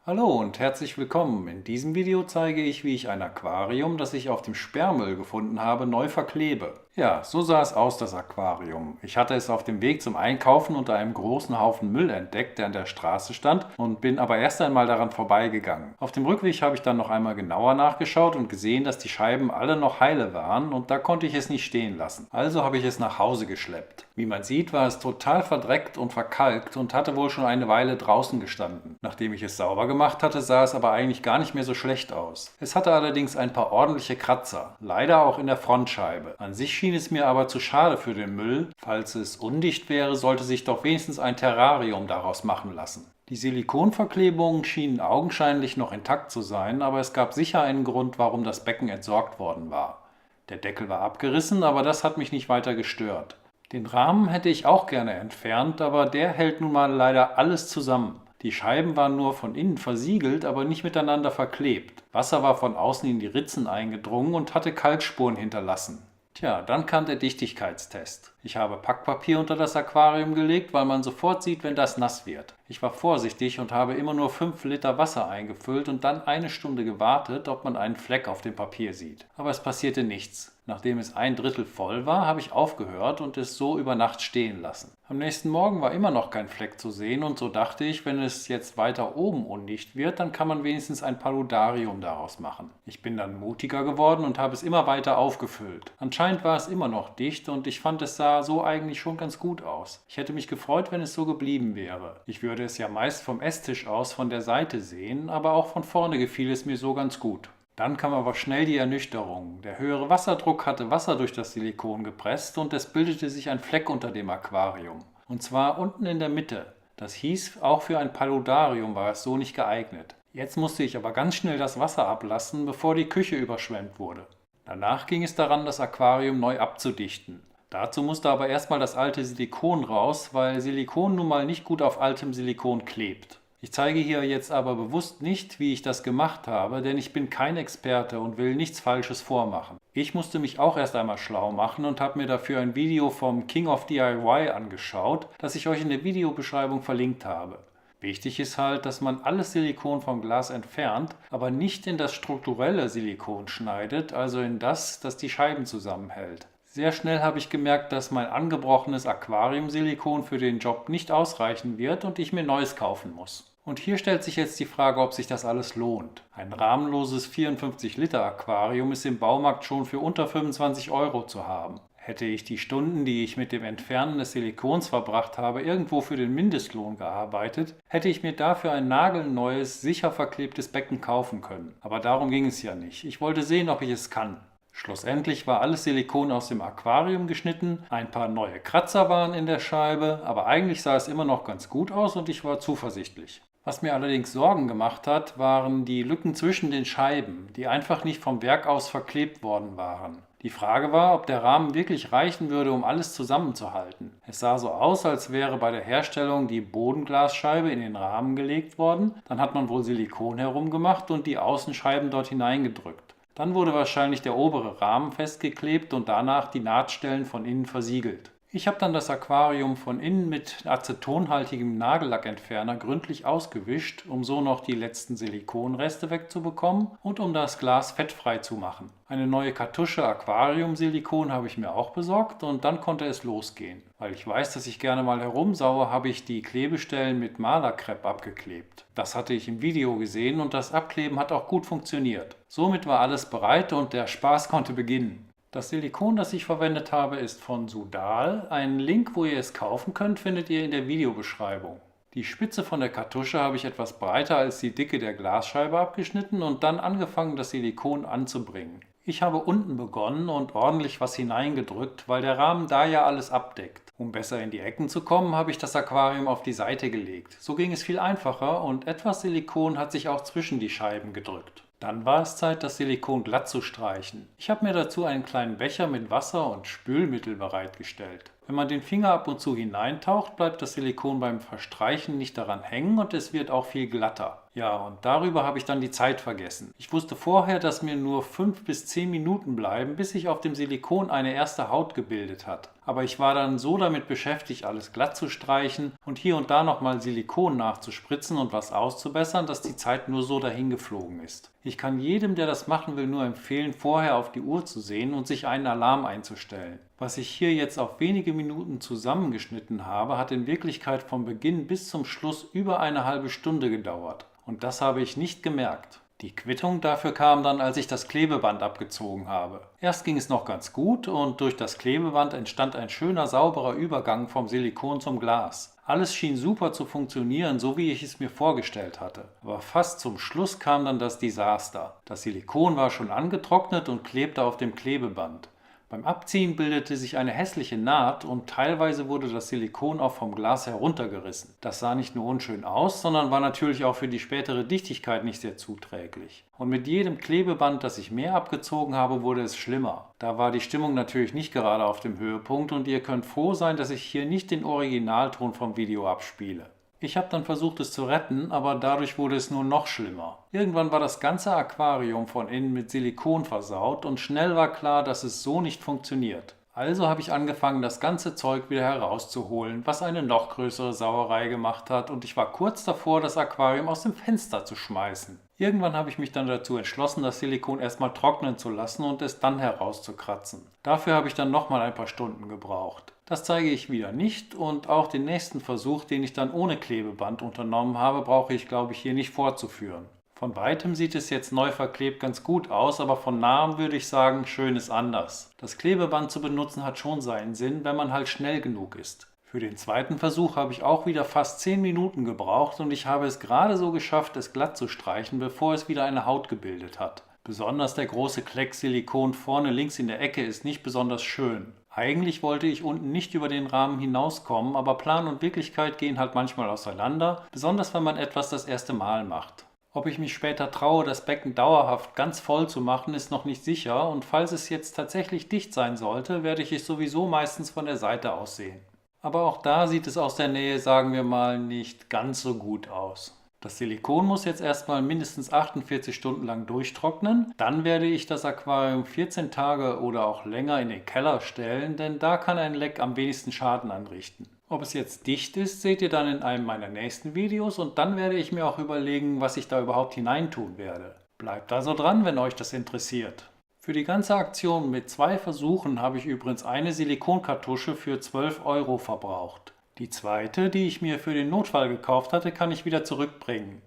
Hallo und herzlich willkommen. In diesem Video zeige ich, wie ich ein Aquarium, das ich auf dem Sperrmüll gefunden habe, neu verklebe. Ja, so sah es aus, das Aquarium. Ich hatte es auf dem Weg zum Einkaufen unter einem großen Haufen Müll entdeckt, der an der Straße stand, und bin aber erst einmal daran vorbeigegangen. Auf dem Rückweg habe ich dann noch einmal genauer nachgeschaut und gesehen, dass die Scheiben alle noch heile waren, und da konnte ich es nicht stehen lassen. Also habe ich es nach Hause geschleppt. Wie man sieht, war es total verdreckt und verkalkt und hatte wohl schon eine Weile draußen gestanden. Nachdem ich es sauber gemacht hatte, sah es aber eigentlich gar nicht mehr so schlecht aus. Es hatte allerdings ein paar ordentliche Kratzer, leider auch in der Frontscheibe. An sich schien es mir aber zu schade für den Müll. Falls es undicht wäre, sollte sich doch wenigstens ein Terrarium daraus machen lassen. Die Silikonverklebungen schienen augenscheinlich noch intakt zu sein, aber es gab sicher einen Grund, warum das Becken entsorgt worden war. Der Deckel war abgerissen, aber das hat mich nicht weiter gestört. Den Rahmen hätte ich auch gerne entfernt, aber der hält nun mal leider alles zusammen. Die Scheiben waren nur von innen versiegelt, aber nicht miteinander verklebt. Wasser war von außen in die Ritzen eingedrungen und hatte Kalkspuren hinterlassen. Tja, dann kam der Dichtigkeitstest. Ich habe Packpapier unter das Aquarium gelegt, weil man sofort sieht, wenn das nass wird. Ich war vorsichtig und habe immer nur 5 Liter Wasser eingefüllt und dann eine Stunde gewartet, ob man einen Fleck auf dem Papier sieht. Aber es passierte nichts. Nachdem es 1/3 voll war, habe ich aufgehört und es so über Nacht stehen lassen. Am nächsten Morgen war immer noch kein Fleck zu sehen und so dachte ich, wenn es jetzt weiter oben undicht wird, dann kann man wenigstens ein Paludarium daraus machen. Ich bin dann mutiger geworden und habe es immer weiter aufgefüllt. Anscheinend war es immer noch dicht und ich fand, es sah so eigentlich schon ganz gut aus. Ich hätte mich gefreut, wenn es so geblieben wäre. Ich würde es ja meist vom Esstisch aus von der Seite sehen, aber auch von vorne gefiel es mir so ganz gut. Dann kam aber schnell die Ernüchterung. Der höhere Wasserdruck hatte Wasser durch das Silikon gepresst und es bildete sich ein Fleck unter dem Aquarium. Und zwar unten in der Mitte. Das hieß, auch für ein Paludarium war es so nicht geeignet. Jetzt musste ich aber ganz schnell das Wasser ablassen, bevor die Küche überschwemmt wurde. Danach ging es daran, das Aquarium neu abzudichten. Dazu musste aber erstmal das alte Silikon raus, weil Silikon nun mal nicht gut auf altem Silikon klebt. Ich zeige hier jetzt aber bewusst nicht, wie ich das gemacht habe, denn ich bin kein Experte und will nichts Falsches vormachen. Ich musste mich auch erst einmal schlau machen und habe mir dafür ein Video vom King of DIY angeschaut, das ich euch in der Videobeschreibung verlinkt habe. Wichtig ist halt, dass man alles Silikon vom Glas entfernt, aber nicht in das strukturelle Silikon schneidet, also in das, das die Scheiben zusammenhält. Sehr schnell habe ich gemerkt, dass mein angebrochenes Aquariumsilikon für den Job nicht ausreichen wird und ich mir neues kaufen muss. Und hier stellt sich jetzt die Frage, ob sich das alles lohnt. Ein rahmenloses 54 Liter Aquarium ist im Baumarkt schon für unter 25 Euro zu haben. Hätte ich die Stunden, die ich mit dem Entfernen des Silikons verbracht habe, irgendwo für den Mindestlohn gearbeitet, hätte ich mir dafür ein nagelneues, sicher verklebtes Becken kaufen können. Aber darum ging es ja nicht. Ich wollte sehen, ob ich es kann. Schlussendlich war alles Silikon aus dem Aquarium geschnitten, ein paar neue Kratzer waren in der Scheibe, aber eigentlich sah es immer noch ganz gut aus und ich war zuversichtlich. Was mir allerdings Sorgen gemacht hat, waren die Lücken zwischen den Scheiben, die einfach nicht vom Werk aus verklebt worden waren. Die Frage war, ob der Rahmen wirklich reichen würde, um alles zusammenzuhalten. Es sah so aus, als wäre bei der Herstellung die Bodenglasscheibe in den Rahmen gelegt worden, dann hat man wohl Silikon herumgemacht und die Außenscheiben dort hineingedrückt. Dann wurde wahrscheinlich der obere Rahmen festgeklebt und danach die Nahtstellen von innen versiegelt. Ich habe dann das Aquarium von innen mit acetonhaltigem Nagellackentferner gründlich ausgewischt, um so noch die letzten Silikonreste wegzubekommen und um das Glas fettfrei zu machen. Eine neue Kartusche Aquariumsilikon habe ich mir auch besorgt und dann konnte es losgehen. Weil ich weiß, dass ich gerne mal herumsaue, habe ich die Klebestellen mit Malerkrepp abgeklebt. Das hatte ich im Video gesehen und das Abkleben hat auch gut funktioniert. Somit war alles bereit und der Spaß konnte beginnen. Das Silikon, das ich verwendet habe, ist von Sudal. Einen Link, wo ihr es kaufen könnt, findet ihr in der Videobeschreibung. Die Spitze von der Kartusche habe ich etwas breiter als die Dicke der Glasscheibe abgeschnitten und dann angefangen, das Silikon anzubringen. Ich habe unten begonnen und ordentlich was hineingedrückt, weil der Rahmen da ja alles abdeckt. Um besser in die Ecken zu kommen, habe ich das Aquarium auf die Seite gelegt. So ging es viel einfacher und etwas Silikon hat sich auch zwischen die Scheiben gedrückt. Dann war es Zeit, das Silikon glatt zu streichen. Ich habe mir dazu einen kleinen Becher mit Wasser und Spülmittel bereitgestellt. Wenn man den Finger ab und zu hineintaucht, bleibt das Silikon beim Verstreichen nicht daran hängen und es wird auch viel glatter. Ja, und darüber habe ich dann die Zeit vergessen. Ich wusste vorher, dass mir nur 5 bis 10 Minuten bleiben, bis sich auf dem Silikon eine erste Haut gebildet hat. Aber ich war dann so damit beschäftigt, alles glatt zu streichen und hier und da nochmal Silikon nachzuspritzen und was auszubessern, dass die Zeit nur so dahin geflogen ist. Ich kann jedem, der das machen will, nur empfehlen, vorher auf die Uhr zu sehen und sich einen Alarm einzustellen. Was ich hier jetzt auf wenige Minuten zusammengeschnitten habe, hat in Wirklichkeit vom Beginn bis zum Schluss über eine halbe Stunde gedauert. Und das habe ich nicht gemerkt. Die Quittung dafür kam dann, als ich das Klebeband abgezogen habe. Erst ging es noch ganz gut und durch das Klebeband entstand ein schöner sauberer Übergang vom Silikon zum Glas. Alles schien super zu funktionieren, so wie ich es mir vorgestellt hatte. Aber fast zum Schluss kam dann das Desaster. Das Silikon war schon angetrocknet und klebte auf dem Klebeband. Beim Abziehen bildete sich eine hässliche Naht und teilweise wurde das Silikon auch vom Glas heruntergerissen. Das sah nicht nur unschön aus, sondern war natürlich auch für die spätere Dichtigkeit nicht sehr zuträglich. Und mit jedem Klebeband, das ich mehr abgezogen habe, wurde es schlimmer. Da war die Stimmung natürlich nicht gerade auf dem Höhepunkt und ihr könnt froh sein, dass ich hier nicht den Originalton vom Video abspiele. Ich habe dann versucht, es zu retten, aber dadurch wurde es nur noch schlimmer. Irgendwann war das ganze Aquarium von innen mit Silikon versaut und schnell war klar, dass es so nicht funktioniert. Also habe ich angefangen, das ganze Zeug wieder herauszuholen, was eine noch größere Sauerei gemacht hat, und ich war kurz davor, das Aquarium aus dem Fenster zu schmeißen. Irgendwann habe ich mich dann dazu entschlossen, das Silikon erstmal trocknen zu lassen und es dann herauszukratzen. Dafür habe ich dann nochmal ein paar Stunden gebraucht. Das zeige ich wieder nicht und auch den nächsten Versuch, den ich dann ohne Klebeband unternommen habe, brauche ich, glaube ich, hier nicht fortzuführen. Von weitem sieht es jetzt neu verklebt ganz gut aus, aber von nahem würde ich sagen, schön ist anders. Das Klebeband zu benutzen hat schon seinen Sinn, wenn man halt schnell genug ist. Für den zweiten Versuch habe ich auch wieder fast 10 Minuten gebraucht und ich habe es gerade so geschafft, es glatt zu streichen, bevor es wieder eine Haut gebildet hat. Besonders der große Klecks Silikon vorne links in der Ecke ist nicht besonders schön. Eigentlich wollte ich unten nicht über den Rahmen hinauskommen, aber Plan und Wirklichkeit gehen halt manchmal auseinander, besonders wenn man etwas das erste Mal macht. Ob ich mich später traue, das Becken dauerhaft ganz voll zu machen, ist noch nicht sicher, und falls es jetzt tatsächlich dicht sein sollte, werde ich es sowieso meistens von der Seite aus sehen. Aber auch da sieht es aus der Nähe, sagen wir mal, nicht ganz so gut aus. Das Silikon muss jetzt erstmal mindestens 48 Stunden lang durchtrocknen. Dann werde ich das Aquarium 14 Tage oder auch länger in den Keller stellen, denn da kann ein Leck am wenigsten Schaden anrichten. Ob es jetzt dicht ist, seht ihr dann in einem meiner nächsten Videos, und dann werde ich mir auch überlegen, was ich da überhaupt hineintun werde. Bleibt also dran, wenn euch das interessiert. Für die ganze Aktion mit 2 Versuchen habe ich übrigens eine Silikonkartusche für 12 € verbraucht. Die zweite, die ich mir für den Notfall gekauft hatte, kann ich wieder zurückbringen.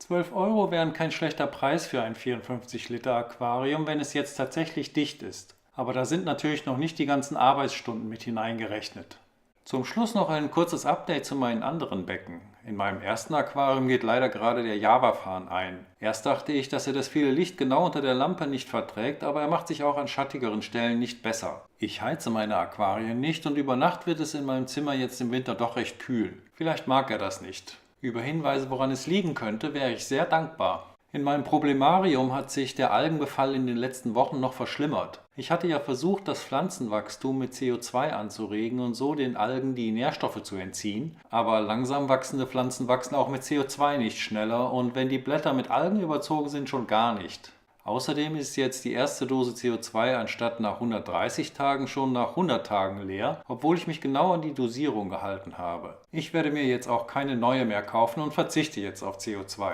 12 € wären kein schlechter Preis für ein 54 Liter Aquarium, wenn es jetzt tatsächlich dicht ist. Aber da sind natürlich noch nicht die ganzen Arbeitsstunden mit hineingerechnet. Zum Schluss noch ein kurzes Update zu meinen anderen Becken. In meinem ersten Aquarium geht leider gerade der Java-Farn ein. Erst dachte ich, dass er das viele Licht genau unter der Lampe nicht verträgt, aber er macht sich auch an schattigeren Stellen nicht besser. Ich heize meine Aquarien nicht und über Nacht wird es in meinem Zimmer jetzt im Winter doch recht kühl. Vielleicht mag er das nicht. Über Hinweise, woran es liegen könnte, wäre ich sehr dankbar. In meinem Problemarium hat sich der Algenbefall in den letzten Wochen noch verschlimmert. Ich hatte ja versucht, das Pflanzenwachstum mit CO2 anzuregen und so den Algen die Nährstoffe zu entziehen, aber langsam wachsende Pflanzen wachsen auch mit CO2 nicht schneller und wenn die Blätter mit Algen überzogen sind, schon gar nicht. Außerdem ist jetzt die erste Dose CO2 anstatt nach 130 Tagen schon nach 100 Tagen leer, obwohl ich mich genau an die Dosierung gehalten habe. Ich werde mir jetzt auch keine neue mehr kaufen und verzichte jetzt auf CO2.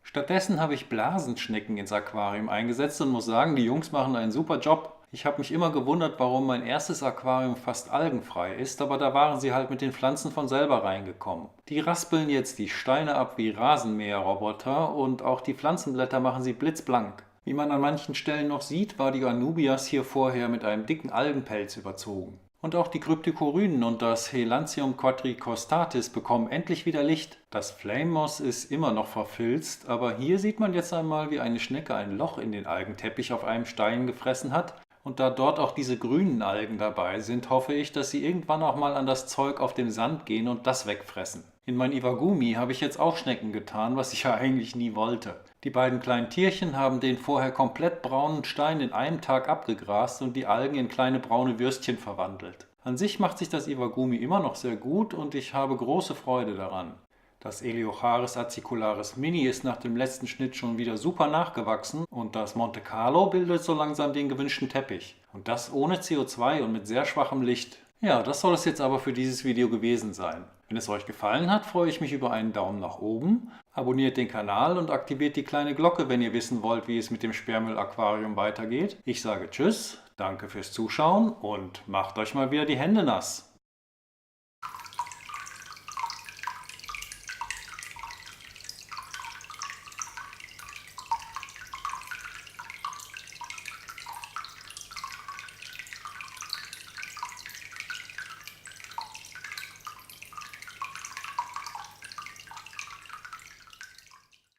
Stattdessen habe ich Blasenschnecken ins Aquarium eingesetzt und muss sagen, die Jungs machen einen super Job. Ich habe mich immer gewundert, warum mein erstes Aquarium fast algenfrei ist, aber da waren sie halt mit den Pflanzen von selber reingekommen. Die raspeln jetzt die Steine ab wie Rasenmäherroboter und auch die Pflanzenblätter machen sie blitzblank. Wie man an manchen Stellen noch sieht, war die Anubias hier vorher mit einem dicken Algenpelz überzogen. Und auch die Cryptocorynen und das Helantium quadricostatis bekommen endlich wieder Licht. Das Flame Moss ist immer noch verfilzt, aber hier sieht man jetzt einmal, wie eine Schnecke ein Loch in den Algenteppich auf einem Stein gefressen hat. Und da dort auch diese grünen Algen dabei sind, hoffe ich, dass sie irgendwann auch mal an das Zeug auf dem Sand gehen und das wegfressen. In mein Iwagumi habe ich jetzt auch Schnecken getan, was ich ja eigentlich nie wollte. Die beiden kleinen Tierchen haben den vorher komplett braunen Stein in einem Tag abgegrast und die Algen in kleine braune Würstchen verwandelt. An sich macht sich das Iwagumi immer noch sehr gut und ich habe große Freude daran. Das Eleocharis acicularis mini ist nach dem letzten Schnitt schon wieder super nachgewachsen und das Monte Carlo bildet so langsam den gewünschten Teppich. Und das ohne CO2 und mit sehr schwachem Licht. Ja, das soll es jetzt aber für dieses Video gewesen sein. Wenn es euch gefallen hat, freue ich mich über einen Daumen nach oben, abonniert den Kanal und aktiviert die kleine Glocke, wenn ihr wissen wollt, wie es mit dem Sperrmüll-Aquarium weitergeht. Ich sage Tschüss, danke fürs Zuschauen und macht euch mal wieder die Hände nass.